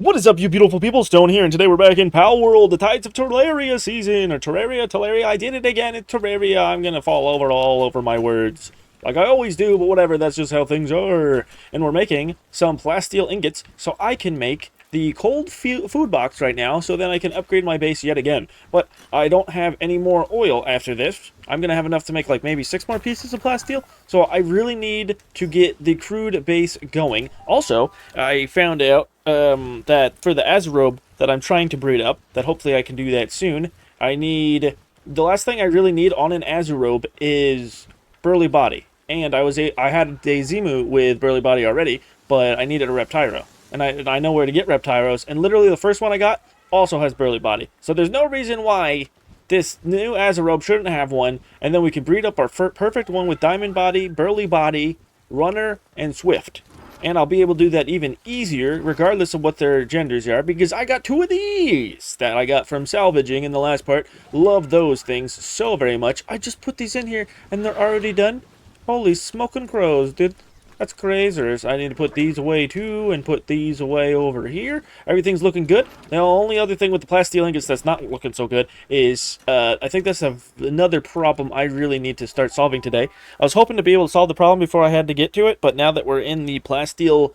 What is up, you beautiful people? Stone here, and today we're back in Palworld, the Tides of Terraria season, or Terraria, I did it again, it's Terraria. I'm gonna fall over all over my words, like I always do, but whatever, that's just how things are. And we're making some plasteel ingots, so I can make the cold food box right now, so then I can upgrade my base yet again. But I don't have any more oil after this. I'm gonna have enough to make like maybe 6 more pieces of plasteel, so I really need to get the crude base going. Also, I found out that for the Azarobe that I'm trying to breed up, that hopefully I can do that soon, the last thing I really need on an Azarobe is Burly Body. And I had a Dazimu with Burly Body already, but I needed a Reptyro. And I know where to get Reptyros, and literally the first one I got also has Burly Body. So there's no reason why this new Azarobe shouldn't have one, and then we can breed up our perfect one with Diamond Body, Burly Body, Runner, and Swift. And I'll be able to do that even easier, regardless of what their genders are, because I got 2 of these that I got from salvaging in the last part. Love those things so very much. I just put these in here, and they're already done. Holy smoking crows, dude. That's crazers. I need to put these away too, and put these away over here. Everything's looking good. The only other thing with the plasteel ingots that's not looking so good is, I think that's another problem I really need to start solving today. I was hoping to be able to solve the problem before I had to get to it, but now that we're in the plasteel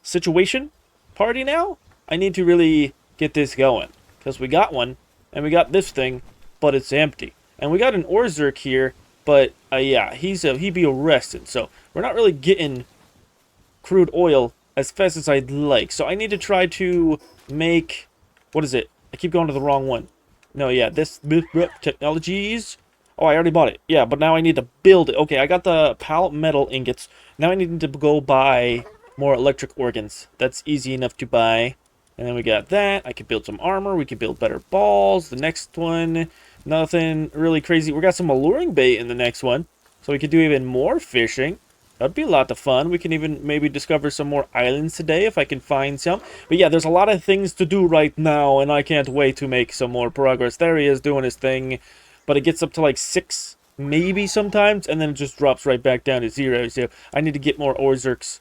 situation party now, I need to really get this going. Because we got one, and we got this thing, but it's empty. And we got an Orzerk here, but yeah, he'd be arrested, so we're not really getting crude oil as fast as I'd like. So I need to try to make, what is it? I keep going to the wrong one. No, yeah, this technologies. Oh, I already bought it. Yeah, but now I need to build it. Okay, I got the pallet metal ingots. Now I need to go buy more electric organs. That's easy enough to buy. And then we got that. I could build some armor. We could build better balls. The next one, nothing really crazy. We got some alluring bait in the next one. So we could do even more fishing. That'd be a lot of fun. We can even maybe discover some more islands today if I can find some. But yeah, there's a lot of things to do right now, and I can't wait to make some more progress. There he is doing his thing. But it gets up to like 6, maybe sometimes, and then it just drops right back down to 0. So I need to get more Orzerks.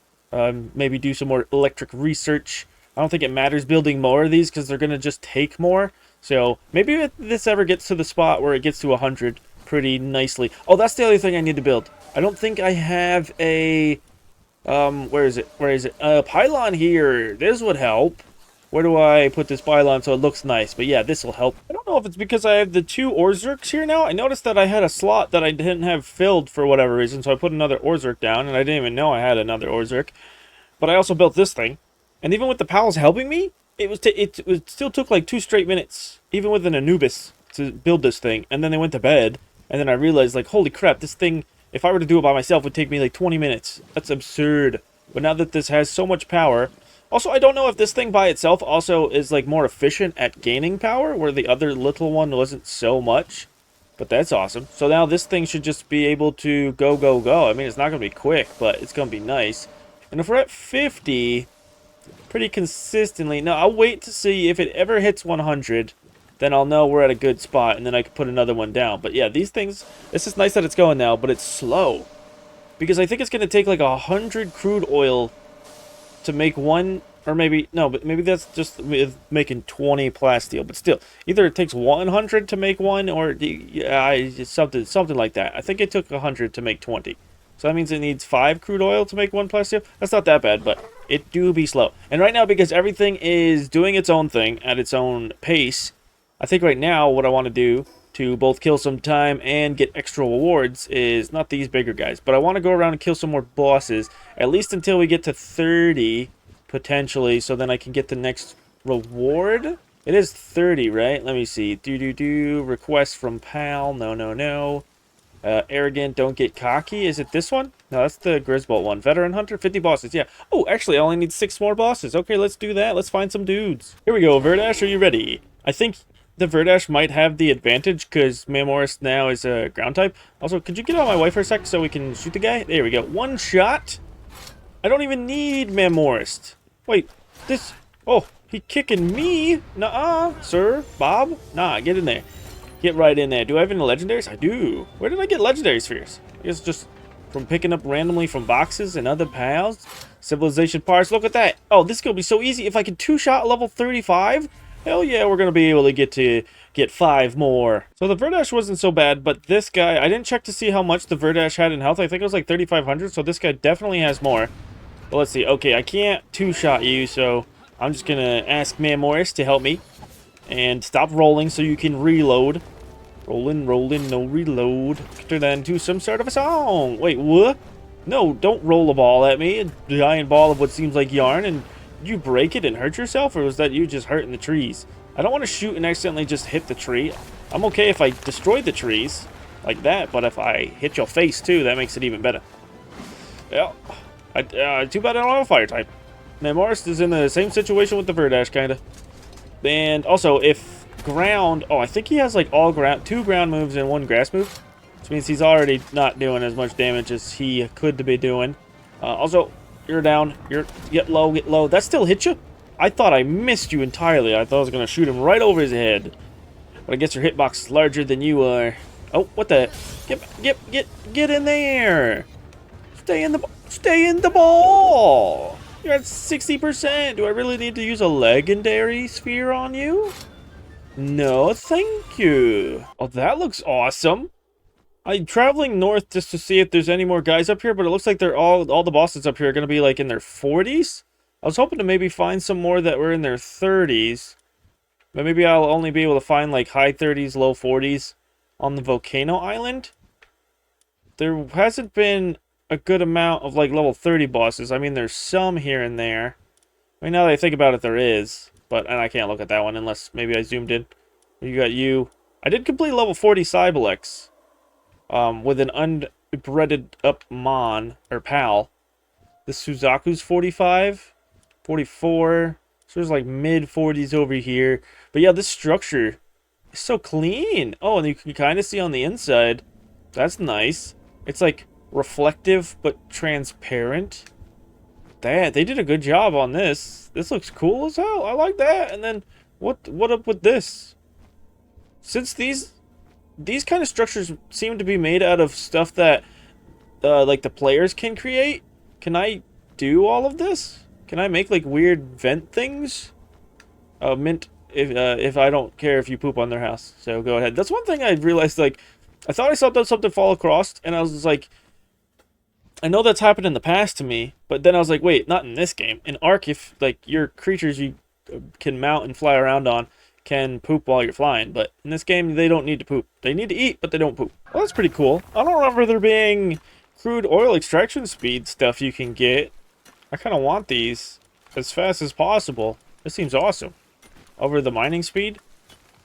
Maybe do some more electric research. I don't think it matters building more of these because they're going to just take more. So maybe if this ever gets to the spot where it gets to 100 pretty nicely. Oh, that's the other thing I need to build. I don't think I have a... where is it? A pylon here. This would help. Where do I put this pylon so it looks nice? But yeah, this will help. I don't know if it's because I have the 2 Orzerks here now. I noticed that I had a slot that I didn't have filled for whatever reason, so I put another Orzerk down, and I didn't even know I had another Orzerk. But I also built this thing. And even with the pals helping me, it still took like 2 straight minutes, even with an Anubis, to build this thing. And then they went to bed, and then I realized, like, holy crap, this thing, if I were to do it by myself, would take me like 20 minutes. That's absurd. But now that this has so much power... Also, I don't know if this thing by itself also is like more efficient at gaining power, where the other little one wasn't so much. But that's awesome. So now this thing should just be able to go, go, go. I mean, it's not going to be quick, but it's going to be nice. And if we're at 50... pretty consistently. No, I'll wait to see if it ever hits 100. Then I'll know we're at a good spot, and then I can put another one down. But yeah, these things, it's just nice that it's going now, but it's slow. Because I think it's going to take like 100 crude oil to make one, or maybe, no, but maybe that's just with making 20 plasteel. But still, either it takes 100 to make one, or yeah, something like that. I think it took 100 to make 20. So that means it needs 5 crude oil to make 1 plasteel. That's not that bad, but it do be slow. And right now, because everything is doing its own thing at its own pace, I think right now what I want to do to both kill some time and get extra rewards is not these bigger guys, but I want to go around and kill some more bosses, at least until we get to 30, potentially, so then I can get the next reward. It is 30, right? Let me see. Request from pal. No. Arrogant, don't get cocky. Is it this one? No, that's the Grisbolt one. Veteran Hunter, 50 bosses, yeah. Oh, actually, I only need 6 more bosses. Okay, let's do that. Let's find some dudes. Here we go, Verdash, are you ready? I think the Verdash might have the advantage, because Mamorist now is a ground type. Also, could you get on my way for a sec so we can shoot the guy? There we go. 1 shot? I don't even need Mamorist. Wait, this... Oh, he kicking me? Nuh-uh, sir, Bob? Nah, get in there. Get right in there. Do I have any legendaries? I do. Where did I get legendary spheres? I guess just from picking up randomly from boxes and other pals. Civilization parts, look at that. Oh, this is going to be so easy. If I can two-shot level 35, hell yeah, we're going to be able to get 5 more. So the Verdash wasn't so bad, but this guy, I didn't check to see how much the Verdash had in health. I think it was like 3,500, so this guy definitely has more. But let's see. Okay, I can't two-shot you, so I'm just going to ask Wonderous to help me. And stop rolling so you can reload. Rolling, rolling, no reload. Turn that into some sort of a song. Wait, what? No, don't roll a ball at me. A giant ball of what seems like yarn. And did you break it and hurt yourself? Or was that you just hurting the trees? I don't want to shoot and accidentally just hit the tree. I'm okay if I destroy the trees like that. But if I hit your face too, that makes it even better. Yeah. Too bad I don't have a fire type. Wonderous is in the same situation with the Verdash, kind of. And also, if ground... Oh, I think he has, like, all ground... 2 ground moves and 1 grass move. Which means he's already not doing as much damage as he could be doing. Also, you're down. Get low, get low. That still hit you? I thought I missed you entirely. I thought I was going to shoot him right over his head. But I guess your hitbox is larger than you are. Oh, what the... Get in there! Stay in the ball! You're at 60%. Do I really need to use a legendary sphere on you? No, thank you. Oh, that looks awesome. I'm traveling north just to see if there's any more guys up here, but it looks like they're all the bosses up here are going to be like in their 40s. I was hoping to maybe find some more that were in their 30s. But maybe I'll only be able to find like high 30s, low 40s on the Volcano Island. There hasn't been a good amount of like level 30 bosses. I mean, there's some here and there. I mean, now that I think about it, there is. But, and I can't look at that one unless maybe I zoomed in. You got you. I did complete level 40 Cybelex. With an unbreaded up Mon, or Pal. This Suzaku's 45. 44. So there's like mid 40s over here. But yeah, this structure is so clean. Oh, and you can kind of see on the inside. That's nice. It's like reflective but transparent. They did a good job on this. This looks cool as hell. I like that. And then what up with this? Since these kind of structures seem to be made out of stuff that like the players can create, can I do all of this? Can I make like weird vent things? Mint if I don't care if you poop on their house. So go ahead. That's one thing I realized, like I thought I saw something fall across and I was just like, I know that's happened in the past to me, but then I was like, wait, not in this game. In Ark, if like your creatures you can mount and fly around on can poop while you're flying, but in this game they don't need to poop. They need to eat, but they don't poop. Well, that's pretty cool. I don't remember there being crude oil extraction speed stuff you can get. I kind of want these as fast as possible. This seems awesome. Over the mining speed.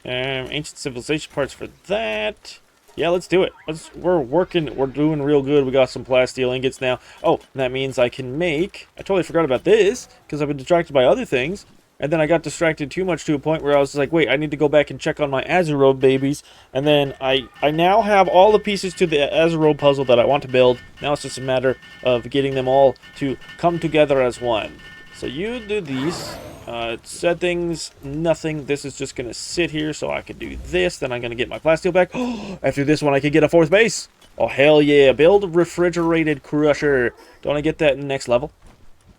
Ancient civilization parts for that. Yeah, let's do it. We're doing real good. We got some plasteel ingots now. Oh, that means I can make... I totally forgot about this, because I've been distracted by other things. And then I got distracted too much to a point where I was like, wait, I need to go back and check on my Azeroth babies. And then I now have all the pieces to the Azeroth puzzle that I want to build. Now it's just a matter of getting them all to come together as one. So you do these. Settings, nothing. This is just going to sit here so I can do this. Then I'm going to get my plasteel back. After this one, I can get a 4th base. Oh, hell yeah. Build a refrigerated crusher. Don't I get that in the next level?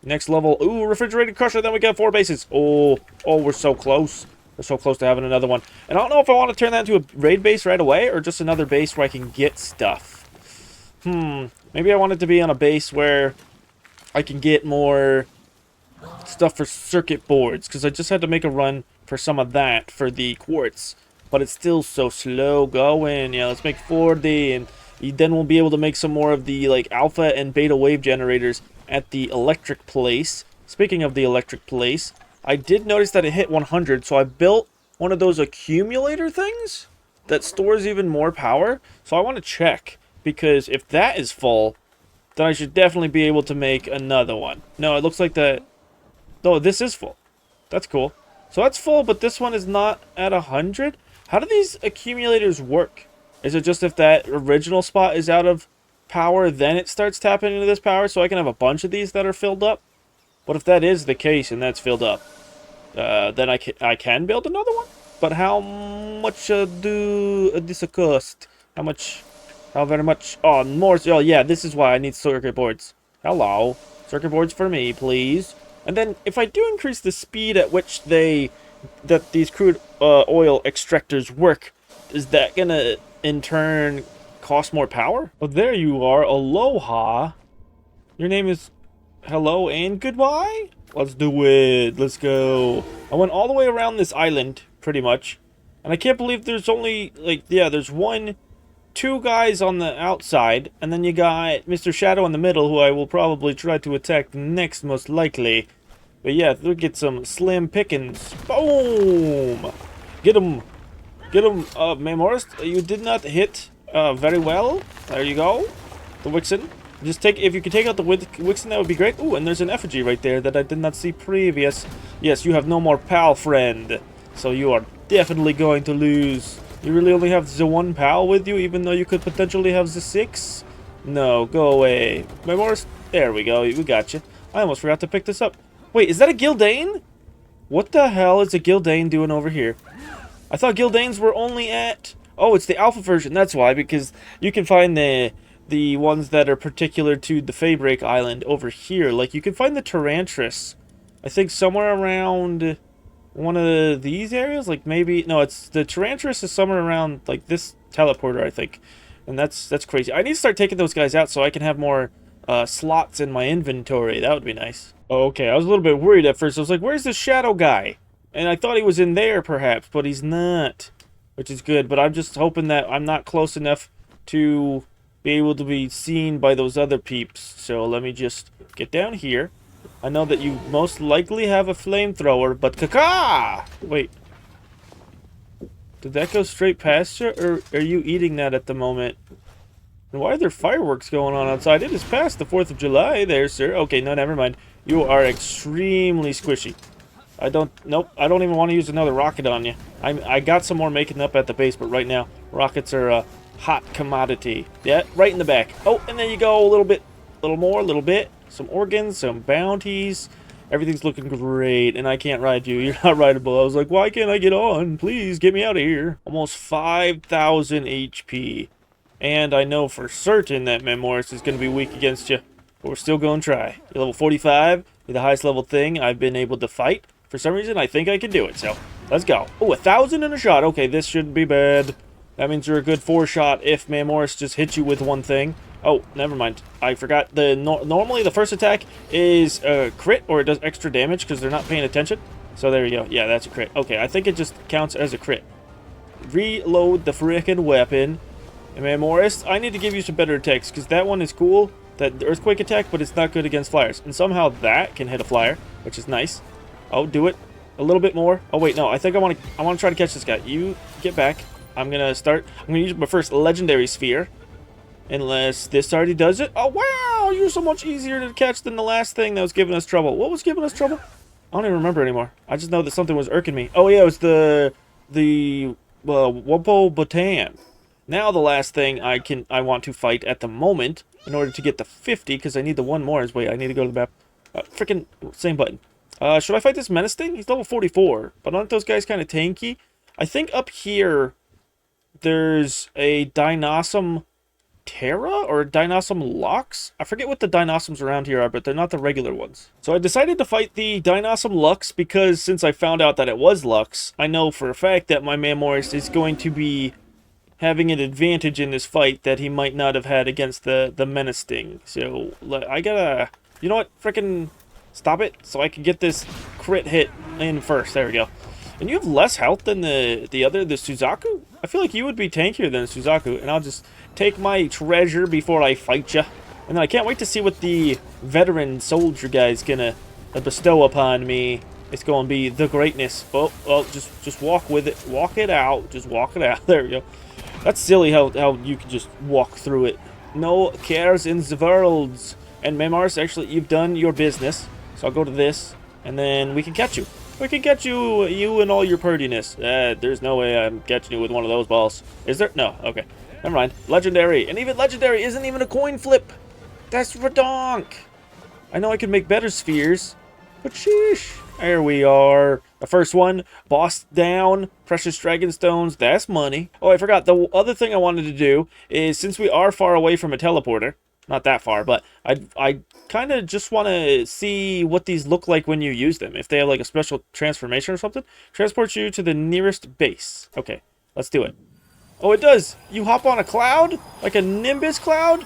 Next level. Ooh, refrigerated crusher. Then we got 4 bases. Oh, we're so close. We're so close to having another one. And I don't know if I want to turn that into a raid base right away or just another base where I can get stuff. Maybe I want it to be on a base where I can get more stuff for circuit boards, because I just had to make a run for some of that for the quartz, but it's still so slow going. Yeah, let's make 40, and then we'll be able to make some more of the like alpha and beta wave generators at the electric place. Speaking of the electric place, I did notice that it hit 100, so I built one of those accumulator things that stores even more power. So I want to check, because if that is full, then I should definitely be able to make another one. No, it looks like that. Oh, this is full. That's cool. So that's full, but this one is not at 100. How do these accumulators work? Is it just if that original spot is out of power, then it starts tapping into this power, so I can have a bunch of these that are filled up? But if that is the case and that's filled up, then I can build another one? But how much do this cost? How much How very much? Oh, more. Oh, yeah, this is why I need circuit boards. Hello. Circuit boards for me, please. And then, if I do increase the speed at which these crude oil extractors work, is that gonna, in turn, cost more power? Oh, there you are. Aloha. Your name is hello and goodbye? Let's do it. Let's go. I went all the way around this island, pretty much. And I can't believe there's only, like, yeah, there's two guys on the outside, and then you got Mr. Shadow in the middle, who I will probably try to attack next, most likely. But yeah, look at some slim pickings. Boom! Get him. Get him, Morris. You did not hit very well. There you go. The Wixen. Just take, if you could take out the Wixen, that would be great. Ooh, and there's an effigy right there that I did not see previous. Yes, you have no more pal friend. So you are definitely going to lose. You really only have the one pal with you, even though you could potentially have the 6? No, go away. Morris, there we go. We got you. I almost forgot to pick this up. Wait, is that a Gildane? What the hell is a Gildane doing over here? I thought Gildanes were only at... Oh, it's the alpha version. That's why, because you can find the ones that are particular to the Faybreak Island over here. Like, you can find the Terrantris, I think, somewhere around one of these areas. Like, maybe... No, it's... The Terrantris is somewhere around, like, this teleporter, I think. And that's crazy. I need to start taking those guys out so I can have more slots in my inventory. That would be nice. Okay, I was a little bit worried at first. I was like, where's this shadow guy? And I thought he was in there, perhaps, but he's not. Which is good, but I'm just hoping that I'm not close enough to be able to be seen by those other peeps. So let me just get down here. I know that you most likely have a flamethrower, but caca! Wait. Did that go straight past you, or are you eating that at the moment? And why are there fireworks going on outside? It is past the 4th of July there, sir. Okay, no, never mind. You are extremely squishy. Nope, I don't even want to use another rocket on you. I got some more making up at the base, but right now, rockets are a hot commodity. Yeah, right in the back. Oh, and there you go, a little bit, a little more, a little bit. Some organs, some bounties. Everything's looking great, and I can't ride you. You're not rideable. I was like, why can't I get on? Please, get me out of here. Almost 5,000 HP. And I know for certain that Morris is going to be weak against you. But we're still going to try. You're level 45. You're the highest level thing I've been able to fight. For some reason, I think I can do it, so let's go. Oh, 1,000 in a shot. Okay, this shouldn't be bad. That means you're a good 4-shot if Morris just hits you with one thing. Oh, never mind. I forgot. Normally, the first attack is a crit, or it does extra damage because they're not paying attention. So there you go. Yeah, that's a crit. Okay, I think it just counts as a crit. Reload the frickin' weapon. And Morris, I need to give you some better attacks because that one is cool. That earthquake attack, but it's not good against flyers. And somehow that can hit a flyer, which is nice. Oh, do it. A little bit more. Oh, wait, no. I think I want to try to catch this guy. You get back. I'm going to use my first legendary sphere. Unless this already does it. Oh, wow. You're so much easier to catch than the last thing that was giving us trouble. What was giving us trouble? I don't even remember anymore. I just know that something was irking me. Oh, yeah. It was the Wumpo Botan. Now the last thing I want to fight at the moment in order to get the 50, because I need the one more. Wait, I need to go to the map. Freaking same button. Should I fight this Menace thing? He's level 44, but aren't those guys kind of tanky? I think up here there's a Dinosaur Terra or Dinosaur Lux? I forget what the Dinosaurs around here are, but they're not the regular ones. So I decided to fight the Dinosaur Lux because since I found out that it was Lux, I know for a fact that my man Morris is going to be having an advantage in this fight that he might not have had against the Menace thing. So I gotta... You know what? Frickin' stop it so I can get this crit hit in first. There we go. And you have less health than the Suzaku? I feel like you would be tankier than Suzaku. And I'll just take my treasure before I fight you. And then I can't wait to see what the veteran soldier guy's gonna bestow upon me. It's gonna be the greatness. Oh, just walk with it. Walk it out. Just walk it out. There we go. That's silly how you can just walk through it. No cares in the world. And Memars, actually, you've done your business. So I'll go to this, and then we can catch you. We can catch you and all your purdiness. There's no way I'm catching you with one of those balls. Is there? No. Okay. Never mind. Legendary. And even Legendary isn't even a coin flip. That's redonk. I know I could make better spheres, but sheesh. There we are. The first one, boss down, precious dragon stones, that's money. Oh, I forgot, the other thing I wanted to do is, since we are far away from a teleporter, not that far, but I kind of just want to see what these look like when you use them. If they have like a special transformation or something, transport you to the nearest base. Okay, let's do it. Oh, it does. You hop on a cloud, like a Nimbus cloud,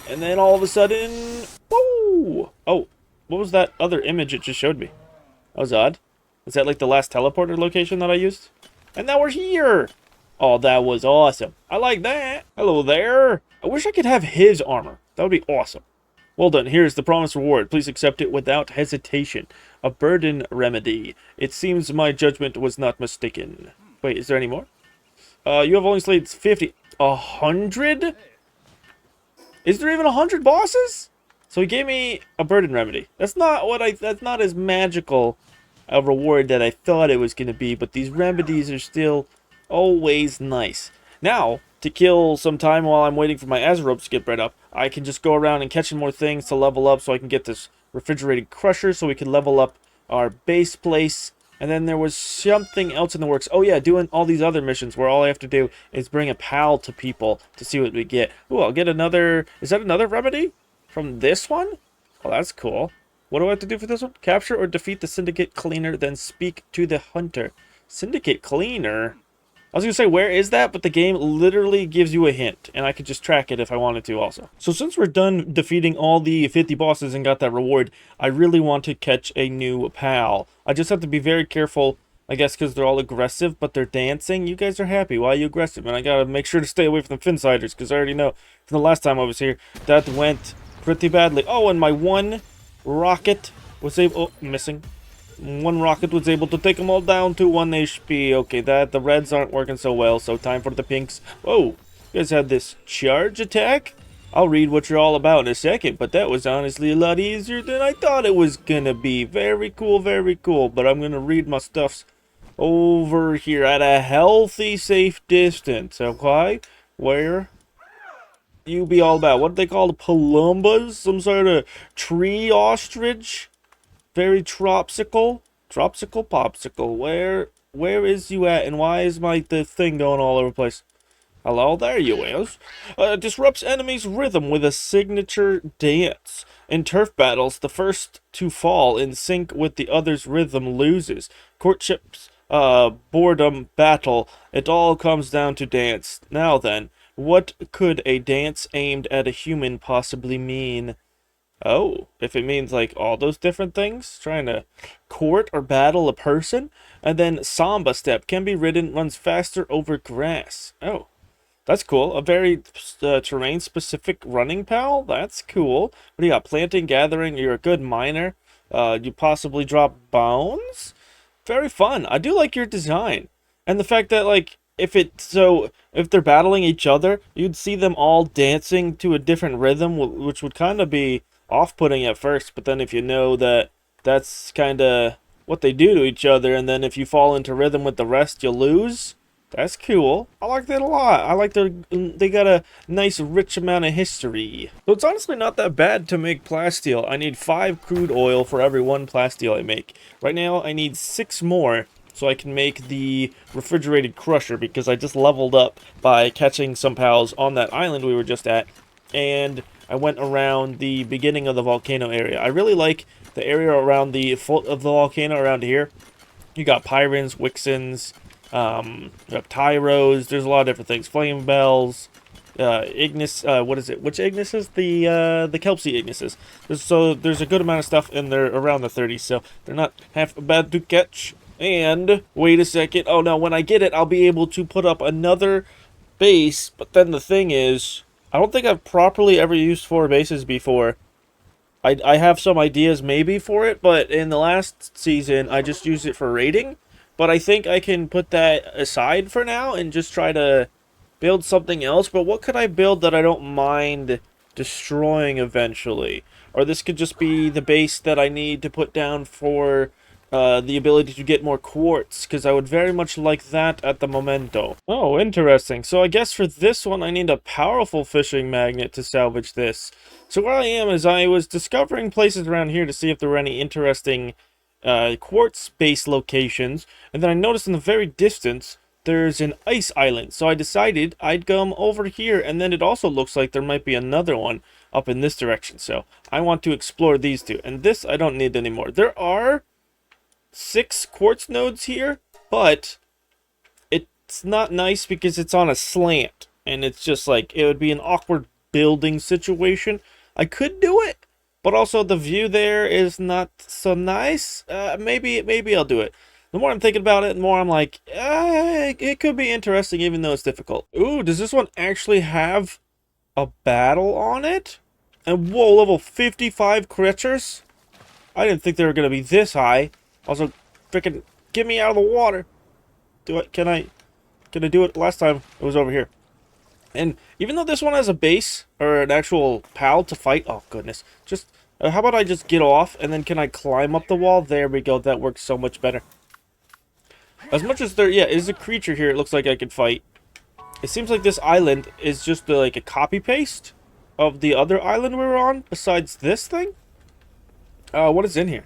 and then all of a sudden, whoa! Oh, what was that other image it just showed me? That was odd. Is that like the last teleporter location that I used? And now we're here! Oh, that was awesome. I like that. Hello there. I wish I could have his armor. That would be awesome. Well done. Here's the promised reward. Please accept it without hesitation. A burden remedy. It seems my judgment was not mistaken. Wait, is there any more? You have only slayed 50. 100? Is there even 100 bosses? So he gave me a burden remedy. That's not as magical a reward that I thought it was going to be, but these remedies are still always nice. Now, to kill some time while I'm waiting for my Azeropes to get bred up, I can just go around and catch more things to level up so I can get this refrigerated crusher so we can level up our base place. And then there was something else in the works. Oh yeah, doing all these other missions where all I have to do is bring a pal to people to see what we get. Ooh, I'll get another... Is that another remedy? From this one? Oh, that's cool. What do I have to do for this one? Capture or defeat the Syndicate Cleaner, then speak to the Hunter. Syndicate Cleaner? I was going to say, where is that? But the game literally gives you a hint, and I could just track it if I wanted to also. So since we're done defeating all the 50 bosses and got that reward, I really want to catch a new pal. I just have to be very careful, I guess, because they're all aggressive, but they're dancing. You guys are happy. Why are you aggressive? And I got to make sure to stay away from the Finsiders, because I already know from the last time I was here, that went pretty badly. Oh, and my one rocket was able... Oh, missing. One rocket was able to take them all down to 1 HP. Okay, the reds aren't working so well, so time for the pinks. Whoa, you guys had this charge attack? I'll read what you're all about in a second, but that was honestly a lot easier than I thought it was gonna be. Very cool, but I'm gonna read my stuffs over here at a healthy, safe distance, okay? Where you be all about? What do they call the palumbas? Some sort of tree ostrich? Very tropsical popsicle. Where is you at, and why is the thing going all over the place? Hello, there you is. Disrupts enemies' rhythm with a signature dance. In turf battles, the first to fall in sync with the other's rhythm loses. Courtships, boredom, battle, it all comes down to dance. Now then, what could a dance aimed at a human possibly mean? Oh, if it means like all those different things, trying to court or battle a person. And then Samba Step can be ridden, runs faster over grass. Oh, that's cool. A very terrain specific running pal. That's cool. What do you got? Planting, gathering. You're a good miner. You possibly drop bones. Very fun. I do like your design. And the fact that like if they're battling each other, you'd see them all dancing to a different rhythm, which would kind of be off-putting at first, but then if you know that that's kind of what they do to each other, and then if you fall into rhythm with the rest, you lose. That's cool. I like that a lot. I like they got a nice rich amount of history. So it's honestly not that bad to make plasteel. I need 5 crude oil for every 1 plasteel I make. Right now I need 6 more so I can make the refrigerated crusher, because I just leveled up by catching some pals on that island we were just at, and I went around the beginning of the volcano area. I really like the area around the foot of the volcano around here. You got Pyrans, Wixens, you have Tyros, there's a lot of different things. Flame Bells, Ignis, what is it? Which Ignis is? The Kelpsy Ignises. There's a good amount of stuff in there around the 30s, so they're not half bad to catch. And, wait a second, oh no, when I get it, I'll be able to put up another base, but then the thing is, I don't think I've properly ever used 4 bases before. I have some ideas maybe for it, but in the last season, I just used it for raiding. But I think I can put that aside for now and just try to build something else. But what could I build that I don't mind destroying eventually? Or this could just be the base that I need to put down for the ability to get more quartz, because I would very much like that at the momento. Oh, interesting. So I guess for this one, I need a powerful fishing magnet to salvage this. So where I am is I was discovering places around here to see if there were any interesting quartz base locations, and then I noticed in the very distance there's an ice island. So I decided I'd come over here, and then it also looks like there might be another one up in this direction. So I want to explore these two, and this I don't need anymore. There are 6 quartz nodes here, but it's not nice because it's on a slant, and it's just like it would be an awkward building situation. I could do it, but also the view there is not so nice. Maybe I'll do it. The more I'm thinking about it, the more I'm like, it could be interesting even though it's difficult. Ooh, does this one actually have a battle on it? And whoa, level 55 creatures? I didn't think they were going to be this high. Also, freaking get me out of the water. Do it. Can I do it? Last time it was over here. And even though this one has a base or an actual pal to fight, oh goodness, just how about I just get off and then can I climb up the wall? There we go. That works so much better. As much as there, yeah, is a creature here. It looks like I could fight. It seems like this island is just like a copy paste of the other island we were on. Besides this thing, what is in here?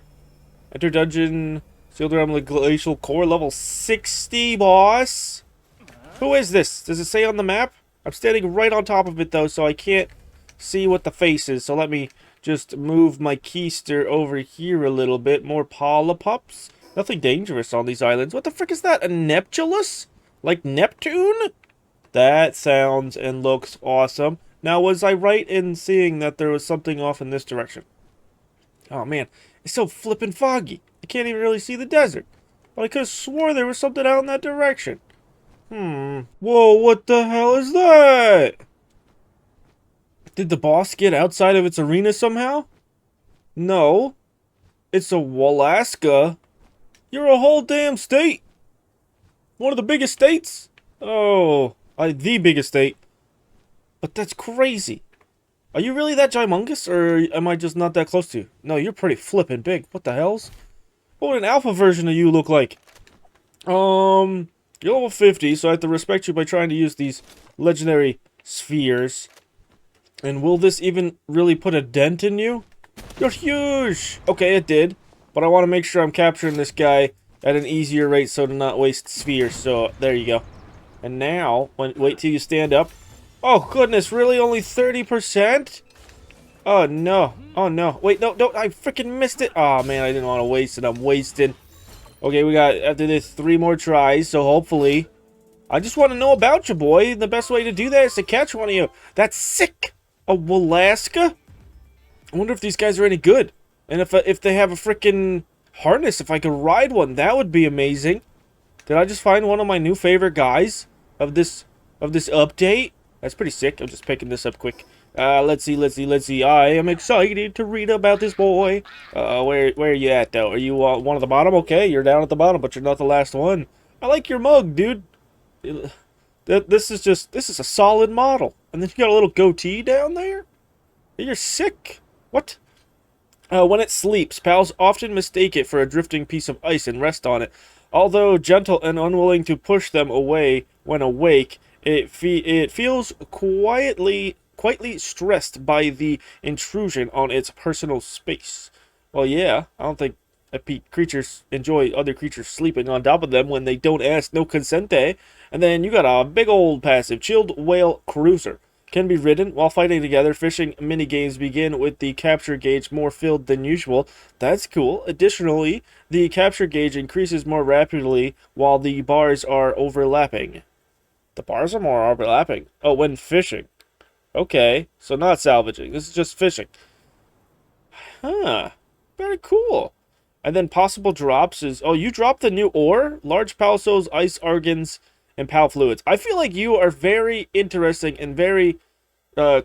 Enter dungeon, sealed around the glacial core, level 60, boss. Who is this? Does it say on the map? I'm standing right on top of it, though, so I can't see what the face is. So let me just move my keister over here a little bit. More polypups. Nothing dangerous on these islands. What the frick is that? A Neptulus? Like Neptune? That sounds and looks awesome. Now, was I right in seeing that there was something off in this direction? Oh, man. It's so flippin' foggy. I can't even really see the desert. But I could have swore there was something out in that direction. Whoa, what the hell is that? Did the boss get outside of its arena somehow? No. It's a Walaska. You're a whole damn state. One of the biggest states. Oh, the biggest state. But that's crazy. Are you really that gymongous, or am I just not that close to you? No, you're pretty flippin' big. What the hells? What would an alpha version of you look like? You're level 50, so I have to respect you by trying to use these legendary spheres. And will this even really put a dent in you? You're huge! Okay, it did. But I want to make sure I'm capturing this guy at an easier rate so to not waste spheres. So, there you go. And now, wait till you stand up. Oh, goodness, really? Only 30%? Oh, no. Oh, no. Wait, no, I freaking missed it. Oh, man, I didn't want to waste it. I'm wasting. Okay, we got, after this, 3 more tries, so hopefully... I just want to know about you, boy. The best way to do that is to catch one of you. That's sick! A Walaska? I wonder if these guys are any good. And if they have a freaking harness, if I could ride one, that would be amazing. Did I just find one of my new favorite guys of this update? That's pretty sick. I'm just picking this up quick. Let's see. I am excited to read about this boy. Where are you at, though? Are you one at the bottom? Okay, you're down at the bottom, but you're not the last one. I like your mug, dude. This is a solid model. And then you got a little goatee down there? You're sick. What? When it sleeps, pals often mistake it for a drifting piece of ice and rest on it. Although gentle and unwilling to push them away when awake, it feels quietly stressed by the intrusion on its personal space. Well, yeah, I don't think creatures enjoy other creatures sleeping on top of them when they don't ask no consente. And then you got a big old passive, Chilled Whale Cruiser. Can be ridden while fighting together. Fishing minigames begin with the capture gauge more filled than usual. That's cool. Additionally, the capture gauge increases more rapidly while the bars are overlapping. The bars are more overlapping. Oh, when fishing. Okay, so not salvaging. This is just fishing. Huh. Very cool. And then possible drops is... Oh, you dropped the new ore? Large pal souls, ice argons, and pal fluids. I feel like you are very interesting and very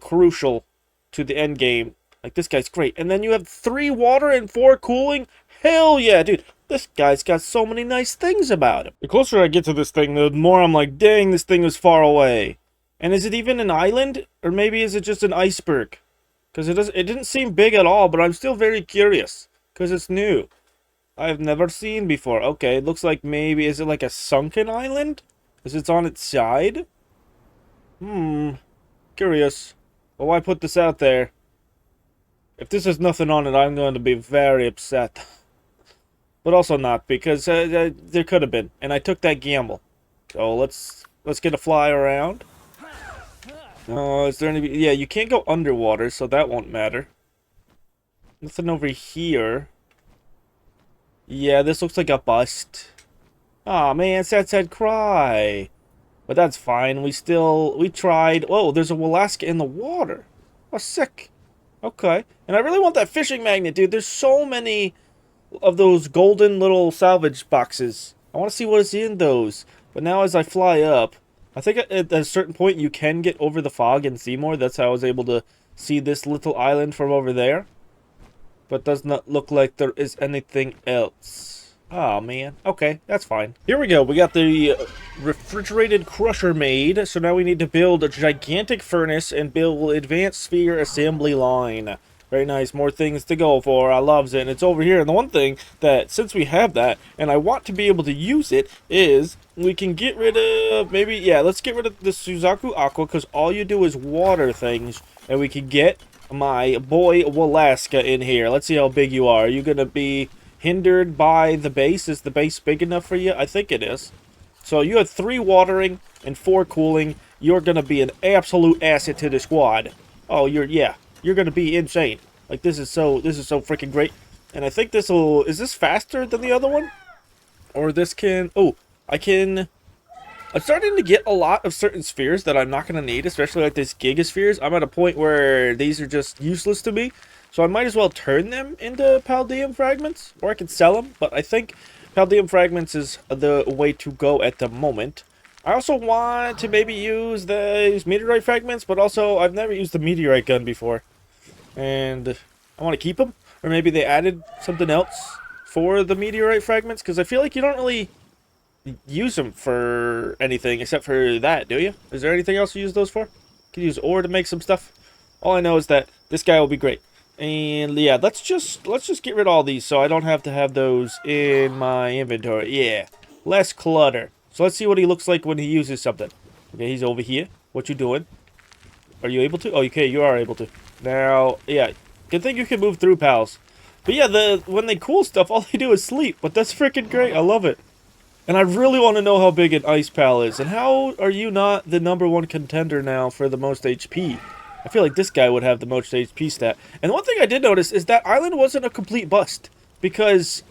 crucial to the end game. Like, this guy's great. And then you have 3 water and 4 cooling. Hell yeah, dude. This guy's got so many nice things about him. The closer I get to this thing, the more I'm like, dang, this thing is far away. And is it even an island? Or maybe is it just an iceberg? Because it didn't seem big at all, but I'm still very curious. Because it's new. I've never seen before. Okay, it looks like maybe... Is it like a sunken island? Is it on its side? Curious. Well, why put this out there? If this has nothing on it, I'm going to be very upset. but also not, because there could have been, and I took that gamble. So let's get a fly around. Oh, is there any... Yeah, you can't go underwater, so that won't matter. Nothing over here. Yeah, this looks like a bust. Aw, man, sad cry. But that's fine. We tried. Oh, there's a Walaska in the water. Oh, sick. Okay. And I really want that fishing magnet, dude. There's so many of those golden little salvage boxes. I want to see what is in those. But now as I fly up, I think at a certain point you can get over the fog and see more. That's how I was able to see this little island from over there. But does not look like there is anything else. Oh, man. Okay, that's fine. Here we go. We got the refrigerated crusher made. So now we need to build a gigantic furnace and build advanced sphere assembly line. Very nice. More things to go for. I loves it. And it's over here. And the one thing that, since we have that, and I want to be able to use it, is we can get rid of, maybe, yeah, let's get rid of the Suzaku Aqua, because all you do is water things. And we can get my boy Walaska in here. Let's see how big you are. Are you going to be hindered by the base? Is the base big enough for you? I think it is. So you have 3 watering and 4 cooling. You're going to be an absolute asset to the squad. Oh, you're going to be insane. Like, this is so freaking great. And I think this will... Is this faster than the other one? Or this can... Oh, I'm starting to get a lot of certain spheres that I'm not going to need, especially like these gigaspheres. I'm at a point where these are just useless to me. So I might as well turn them into Paldeum fragments, or I can sell them. But I think Paldeum fragments is the way to go at the moment. I also want to maybe use these meteorite fragments, but also I've never used the meteorite gun before. And I want to keep them. Or maybe they added something else for the meteorite fragments, because I feel like you don't really use them for anything except for that, do you? Is there anything else you use those for? You can use ore to make some stuff. All I know is that this guy will be great. And yeah, let's just get rid of all these so I don't have to have those in my inventory. Yeah, less clutter. So let's see what he looks like when he uses something. Okay, he's over here. What you doing? Are you able to? Oh, okay, you are able to. Now, yeah, good thing you can move through, pals. But yeah, when they cool stuff, all they do is sleep. But that's freaking great. I love it. And I really want to know how big an ice pal is. And how are you not the #1 contender now for the most HP? I feel like this guy would have the most HP stat. And one thing I did notice is that island wasn't a complete bust. Because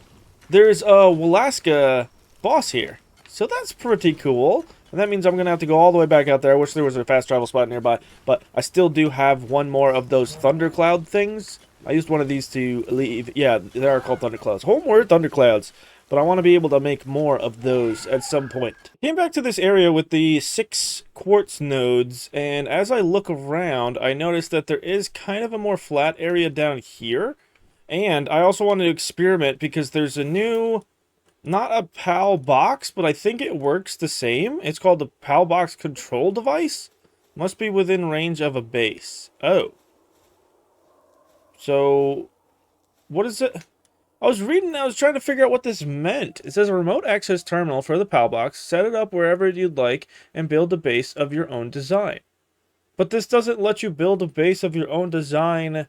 there's a Walaska boss here. So that's pretty cool. And that means I'm going to have to go all the way back out there. I wish there was a fast travel spot nearby. But I still do have one more of those thundercloud things. I used one of these to leave. Yeah, they are called thunderclouds. Homeward thunderclouds. But I want to be able to make more of those at some point. Came back to this area with the 6 quartz nodes, and as I look around, I noticed that there is kind of a more flat area down here. And I also wanted to experiment because there's a new, not a PAL box, but I think it works the same. It's called the PAL box control device. Must be within range of a base. Oh. So, what is it? I was trying to figure out what this meant. It says a remote access terminal for the PAL box. Set it up wherever you'd like and build a base of your own design. But this doesn't let you build a base of your own design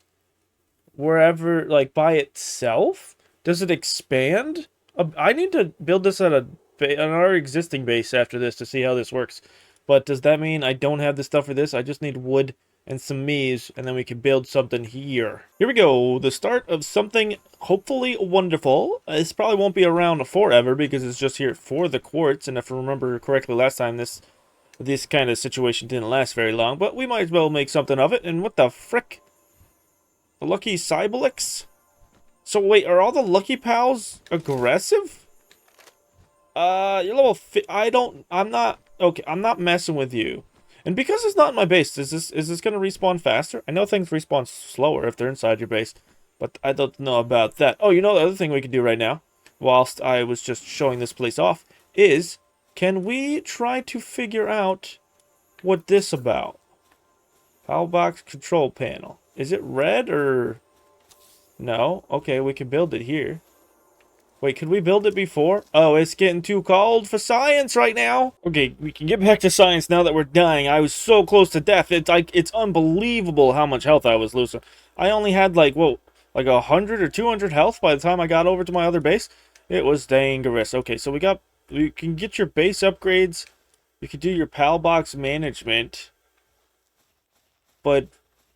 wherever, like, by itself? Does it expand? I need to build this at our existing base after this to see how this works. But does that mean I don't have the stuff for this? I just need wood and some maize, and then we can build something here. Here we go, the start of something hopefully wonderful. This probably won't be around forever because it's just here for the quartz, and if I remember correctly last time, this kind of situation didn't last very long, but we might as well make something of it. And what the frick? The Lucky Cybelix? So wait, are all the Lucky Pals aggressive? You're level I'm not messing with you. And because it's not in my base, is this going to respawn faster? I know things respawn slower if they're inside your base, but I don't know about that. Oh, you know the other thing we can do right now, whilst I was just showing this place off, is can we try to figure out what this about? PAL box control panel. Is it red or... No? Okay, we can build it here. Wait, could we build it before? Oh, it's getting too cold for science right now. Okay, we can get back to science now that we're dying. I was so close to death. It's unbelievable how much health I was losing. I only had like 100 or 200 health by the time I got over to my other base. It was dangerous. Okay, so you can get your base upgrades. You can do your PAL box management. But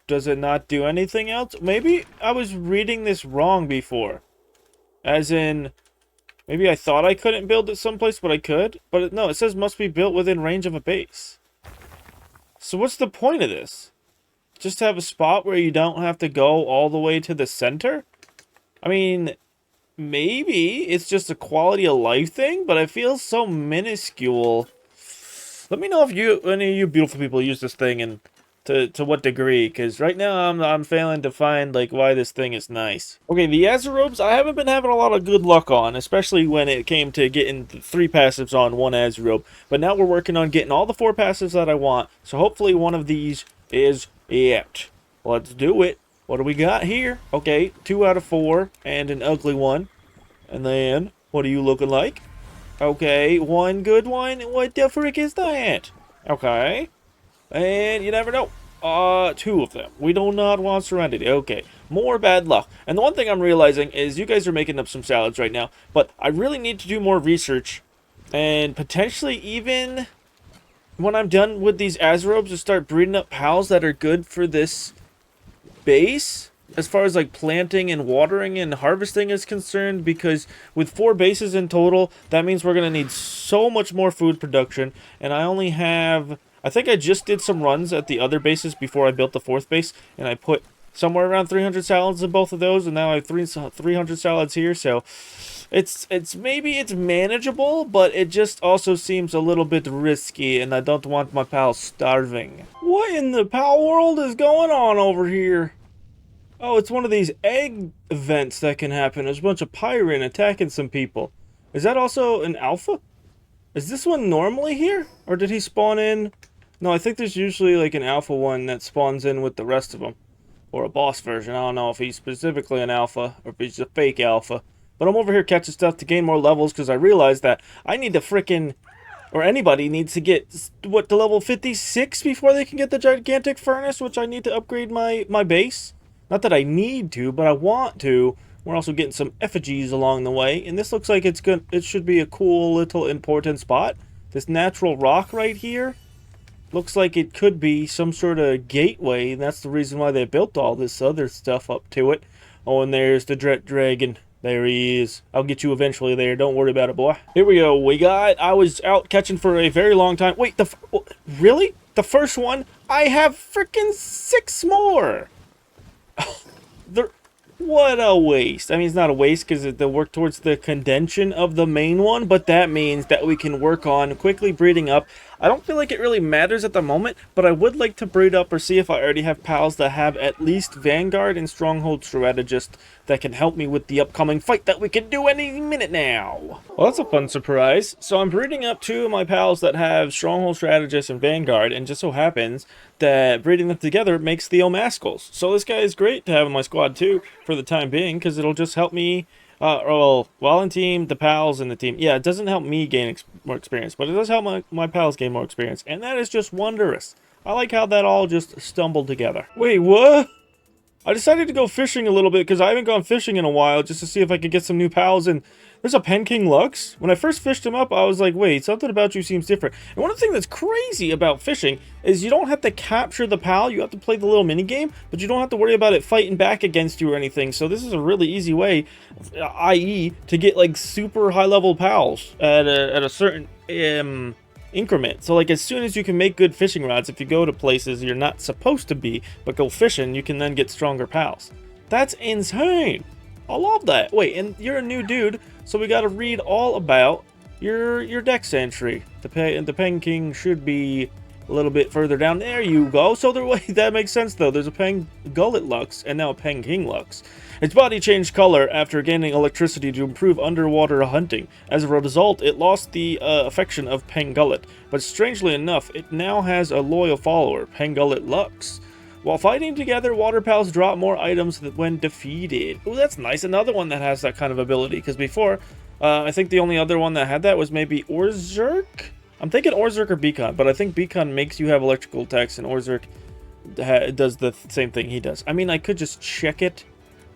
does it not do anything else? Maybe I was reading this wrong before. As in, maybe I thought I couldn't build it someplace, but I could. But no, it says must be built within range of a base. So what's the point of this? Just have a spot where you don't have to go all the way to the center? I mean, maybe it's just a quality of life thing, but it feels so minuscule. Let me know if any of you beautiful people use this thing and to what degree, because right now I'm failing to find like why this thing is nice. Okay, the Azerobes I haven't been having a lot of good luck on, especially when it came to getting 3 passives on 1 Azerobe. But now we're working on getting all the 4 passives that I want, so hopefully one of these is it. Let's do it. What do we got here? Okay, 2 out of 4 and an ugly one. And then, what are you looking like? Okay, 1 good one. What the frick is that? Okay. And you never know. 2 of them. We do not want Serenity. Okay, more bad luck. And the one thing I'm realizing is you guys are making up some salads right now, but I really need to do more research. And potentially even when I'm done with these Azerobes, to start breeding up pals that are good for this base. As far as like planting and watering and harvesting is concerned, because with 4 bases in total, that means we're going to need so much more food production. And I only have... I think I just did some runs at the other bases before I built the 4th base, and I put somewhere around 300 salads in both of those, and now I have 300 salads here, so maybe it's manageable, but it just also seems a little bit risky, and I don't want my pals starving. What in the Palworld is going on over here? Oh, it's one of these egg events that can happen. There's a bunch of Pyrin attacking some people. Is that also an alpha? Is this one normally here? Or did he spawn in? No, I think there's usually like an alpha one that spawns in with the rest of them. Or a boss version. I don't know if he's specifically an alpha or if he's a fake alpha. But I'm over here catching stuff to gain more levels because I realized that I need to frickin'... Or anybody needs to get, what, to level 56 before they can get the gigantic furnace, which I need to upgrade my base. Not that I need to, but I want to. We're also getting some effigies along the way, and this looks like it's good. It should be a cool little important spot. This natural rock right here looks like it could be some sort of gateway, and that's the reason why they built all this other stuff up to it. Oh, and there's the Dret Dragon. There he is. I'll get you eventually there. Don't worry about it, boy. Here we go. I was out catching for a very long time. Wait, really? The first one? I have freaking 6 more. What a waste. I mean, it's not a waste because they'll work towards the condension of the main one, but that means that we can work on quickly breeding up. I don't feel like it really matters at the moment, but I would like to breed up or see if I already have pals that have at least Vanguard and Stronghold Strategist that can help me with the upcoming fight that we can do any minute now. Well, that's a fun surprise. So I'm breeding up 2 of my pals that have Stronghold Strategist and Vanguard, and just so happens that breeding them together makes the Omascals. So this guy is great to have in my squad too for the time being, because it'll just help me, well, in team, the pals and the team. Yeah, it doesn't help me gain more experience, but it does help my pals gain more experience, and that is just wondrous. I like how that all just stumbled together. Wait, what? I decided to go fishing a little bit because I haven't gone fishing in a while just to see if I could get some new pals, and there's a Pen King Lux. When I first fished him up, I was like, wait, something about you seems different. And one of the things that's crazy about fishing is you don't have to capture the pal, you have to play the little mini game, but you don't have to worry about it fighting back against you or anything. So this is a really easy way, i.e., to get like super high level pals at a certain increment. So like as soon as you can make good fishing rods, if you go to places you're not supposed to be but go fishing, you can then get stronger pals. That's insane. I love that. Wait, and you're a new dude, so we got to read all about your dex entry. The Pen King should be a little bit further down. There you go. So that makes sense though. There's a Pen Gullet Lux and now a Pen King Lux. Its body changed color after gaining electricity to improve underwater hunting. As a result, it lost the affection of Pengullet, but strangely enough, it now has a loyal follower, Pengullet Lux. While fighting together, water pals drop more items when defeated. Ooh, that's nice. Another one that has that kind of ability, because before, I think the only other one that had that was maybe Orzurk? I'm thinking Orzurk or Beacon, but I think Beacon makes you have electrical attacks, and Orzurk does the same thing he does. I mean, I could just check it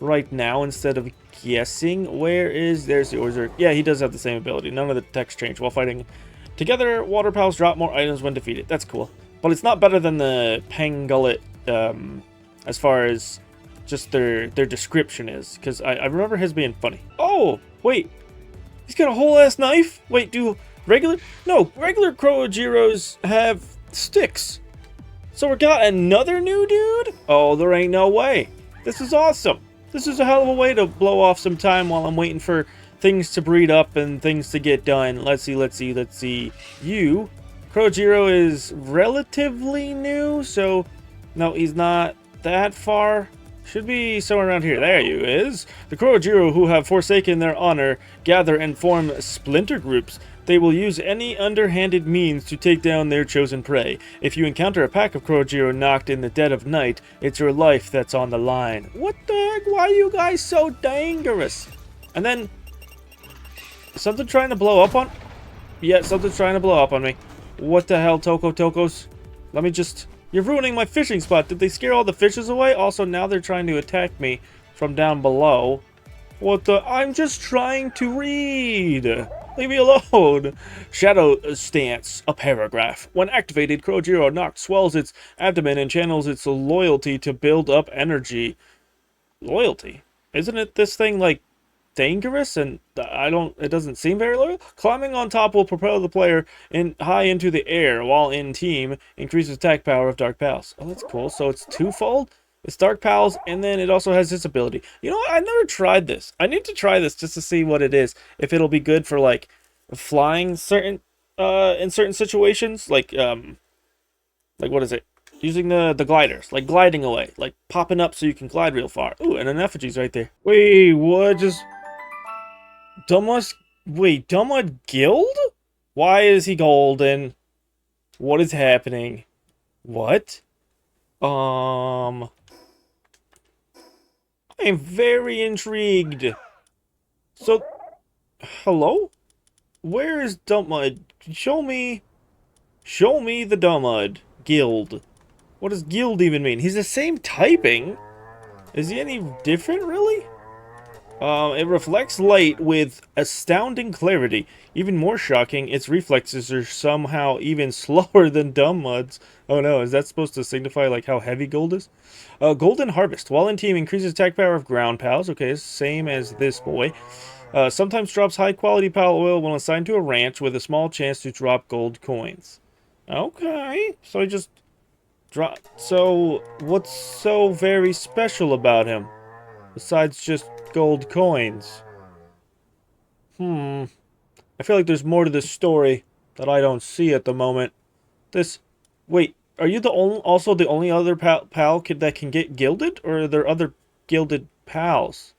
right now instead of guessing. There's the Orzhov. Yeah, he does have the same ability. None of the text change while fighting. Together, water pals drop more items when defeated. That's cool. But it's not better than the Pangullet, as far as just their description is. Because I remember his being funny. Oh, wait. He's got a whole ass knife? Wait, regular Kroajiros have sticks. So we got another new dude? Oh, there ain't no way. This is awesome. This is a hell of a way to blow off some time while I'm waiting for things to breed up and things to get done. Let's see. Krojiro is relatively new, so no, he's not that far. Should be somewhere around here. There you is. The Krojiro who have forsaken their honor gather and form splinter groups. They will use any underhanded means to take down their chosen prey. If you encounter a pack of Krojiro knocked in the dead of night, it's your life that's on the line. What the heck? Why are you guys so dangerous? And then, something trying to blow up on... Yeah, something's trying to blow up on me. What the hell, Tokos? Let me just... You're ruining my fishing spot. Did they scare all the fishes away? Also, now they're trying to attack me from down below. What the... I'm just trying to read. Leave me alone. Shadow Stance, a paragraph. When activated, Krojiro Noct swells its abdomen and channels its loyalty to build up energy. Loyalty? Isn't it this thing, like, dangerous? And it doesn't seem very loyal. Climbing on top will propel the player high into the air, while in team increases attack power of Dark Pals. Oh, that's cool. So it's twofold? It's Dark Pals, and then it also has this ability. You know what? I never tried this. I need to try this just to see what it is. If it'll be good for, like, flying in certain situations. Like, what is it? Using the gliders. Like, gliding away. Like, popping up so you can glide real far. Ooh, and an effigy's right there. Wait, what? Dumma Guild? Why is he golden? What is happening? What? I am very intrigued. So, hello? Where is Dummud? Show me the Dummud Guild. What does guild even mean? He's the same typing. Is he any different, really? It reflects light with astounding clarity. Even more shocking, its reflexes are somehow even slower than Dummud's. Oh no, is that supposed to signify like how heavy gold is? Golden Harvest. While in team, increases attack power of ground pals. Okay, same as this boy. Sometimes drops high quality pal oil when assigned to a ranch with a small chance to drop gold coins. Okay, so I just drop. So what's so very special about him besides just gold coins? I feel like there's more to this story that I don't see at the moment. Wait, are you also the only other pal that can get gilded, or are there other gilded pals?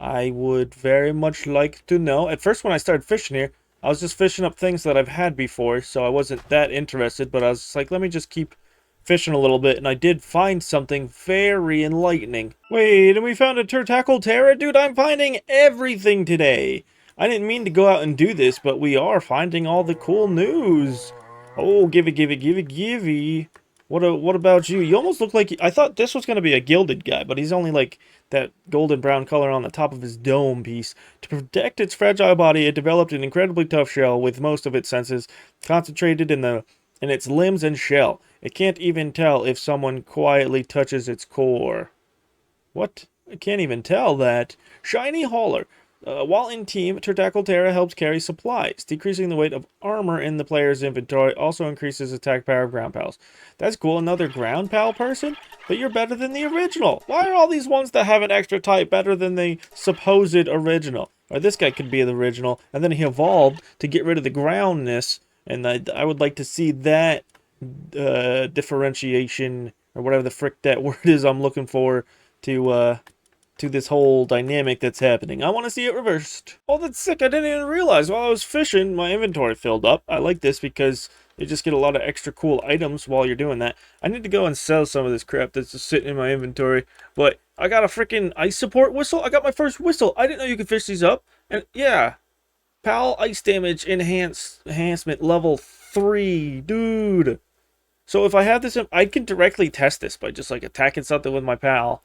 I would very much like to know. At first, when I started fishing here, I was just fishing up things that I've had before, so I wasn't that interested, but I was like, let me just keep fishing a little bit, and I did find something very enlightening. Wait, and we found a Terra? Dude, I'm finding everything today. I didn't mean to go out and do this, but we are finding all the cool news. Oh, givey. What about you? You almost look like... I thought this was going to be a gilded guy, but he's only like that golden brown color on the top of his dome piece. To protect its fragile body, it developed an incredibly tough shell with most of its senses concentrated in its limbs and shell. It can't even tell if someone quietly touches its core. What? I can't even tell that. Shiny Hauler. While in team, Terra helps carry supplies. Decreasing the weight of armor in the player's inventory also increases attack power of ground pals. That's cool. Another ground pal person? But you're better than the original. Why are all these ones that have an extra type better than the supposed original? Or this guy could be the original, and then he evolved to get rid of the groundness, and I would like to see that differentiation, or whatever the frick that word is I'm looking for, to this whole dynamic that's happening. I want to see it reversed. Oh, that's sick. I didn't even realize while I was fishing, my inventory filled up. I like this because you just get a lot of extra cool items while you're doing that. I need to go and sell some of this crap that's just sitting in my inventory. But I got a freaking ice support whistle. I got my first whistle. I didn't know you could fish these up. And yeah, pal ice damage enhancement level 3. Dude. So if I have this, I can directly test this by just like attacking something with my pal.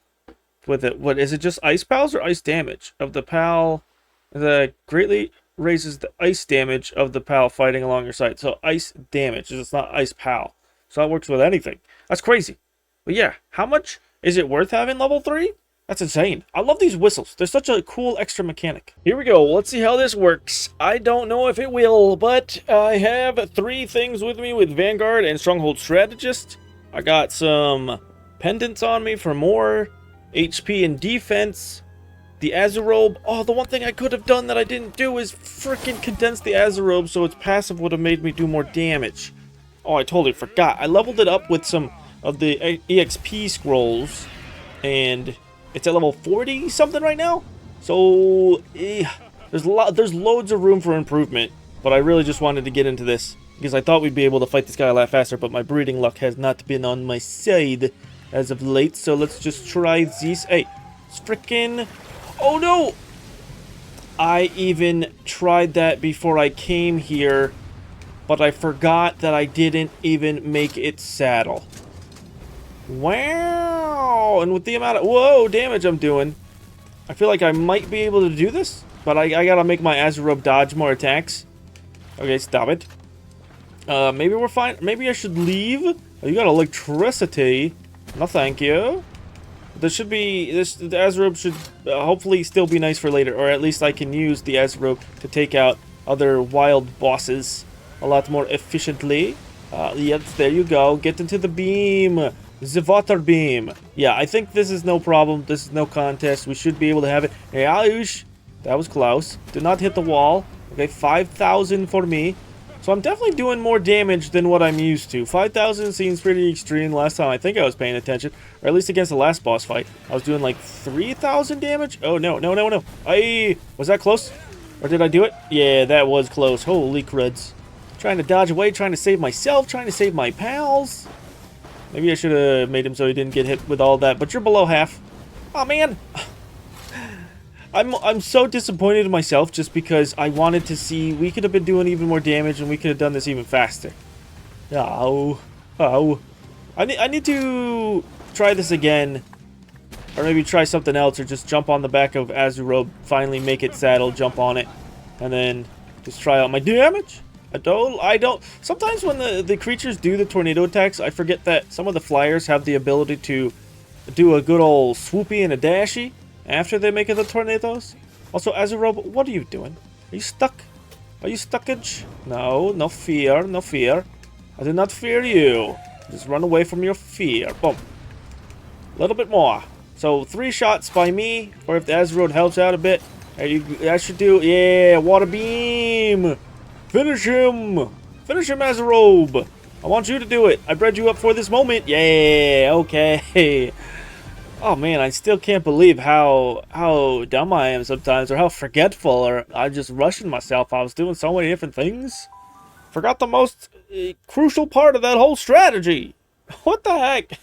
with it. What is it? Just ice pals or ice damage of the pal? That greatly raises the ice damage of the pal fighting along your side. So ice damage. It's not ice pal. So that works with anything. That's crazy. But yeah, how much is it worth having level 3? That's insane. I love these whistles. They're such a cool extra mechanic. Here we go. Let's see how this works. I don't know if it will, but I have 3 things with me with Vanguard and Stronghold Strategist. I got some pendants on me for more HP and defense. The Azurobe. Oh, the one thing I could have done that I didn't do is freaking condense the Azurobe so its passive would have made me do more damage. Oh, I totally forgot. I leveled it up with some of the EXP scrolls, and it's at level 40 something right now. So there's loads of room for improvement, but I really just wanted to get into this because I thought we'd be able to fight this guy a lot faster, but my breeding luck has not been on my side as of late. So let's just try this. Hey, it's freaking... Oh no! I even tried that before I came here, but I forgot that I didn't even make it saddle. Wow! And with the amount of damage I'm doing, I feel like I might be able to do this, but I gotta make my Azurobe dodge more attacks. Okay, stop it. Maybe we're fine. Maybe I should leave. Oh, you got electricity. No, thank you. There should be the Azurobe should hopefully still be nice for later, or at least I can use the Azurobe to take out other wild bosses a lot more efficiently. Yep, there you go. Get into the beam. The water beam. Yeah, I think this is no problem. This is no contest. We should be able to have it. Hey, Ayush. That was close. Did not hit the wall. Okay, 5,000 for me. So I'm definitely doing more damage than what I'm used to. 5,000 seems pretty extreme. Last time I think I was paying attention, or at least against the last boss fight, I was doing like 3,000 damage. Oh, no. Was that close? Or did I do it? Yeah, that was close. Holy crud. Trying to dodge away, trying to save myself, trying to save my pals. Maybe I should have made him so he didn't get hit with all that, but you're below half. Oh, man. I'm so disappointed in myself just because I wanted to see we could have been doing even more damage and we could have done this even faster. Oh. I need to try this again, or maybe try something else, or just jump on the back of Azurobe, finally make it saddle, jump on it, and then just try out my damage. I don't. Sometimes when the creatures do the tornado attacks, I forget that some of the flyers have the ability to do a good old swoopy and a dashy after they make it the tornadoes. Also, Azurobe, what are you doing? Are you stuck? Are you stuckage? No fear, no fear. I do not fear you. Just run away from your fear. Boom. A little bit more. So 3 shots by me, or if the Azurobe helps out a bit, I should do, yeah, water beam. Finish him. Finish him, Azurobe. I want you to do it. I bred you up for this moment. Yeah, okay. Oh man, I still can't believe how dumb I am sometimes, or how forgetful, or I'm just rushing myself. I was doing so many different things. Forgot the most crucial part of that whole strategy. What the heck?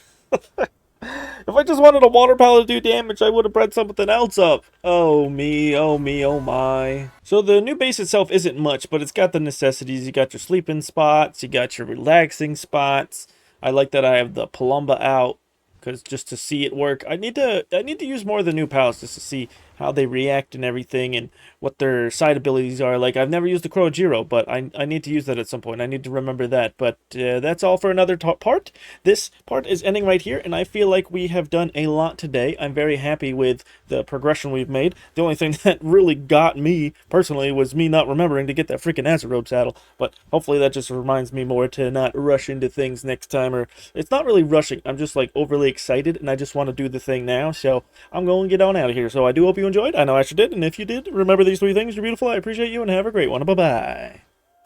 If I just wanted a water pal to do damage, I would have bred something else up. Oh me, oh me, oh my. So the new base itself isn't much, but it's got the necessities. You got your sleeping spots, you got your relaxing spots. I like that I have the Palumba out, because just to see it work, I need to use more of the new pals just to see how they react and everything, and what their side abilities are. Like, I've never used the Kurojiro, but I need to use that at some point. I need to remember that. But that's all for another part. This part is ending right here, and I feel like we have done a lot today. I'm very happy with the progression we've made. The only thing that really got me, personally, was me not remembering to get that freaking Azurobe saddle. But hopefully that just reminds me more to not rush into things next time. Or it's not really rushing. I'm just, like, overly excited, and I just want to do the thing now. So I'm going to get on out of here. So I do hope you enjoyed. I know I sure did. And if you did, remember these 3 things. You're beautiful. I appreciate you, and have a great one. Bye-bye.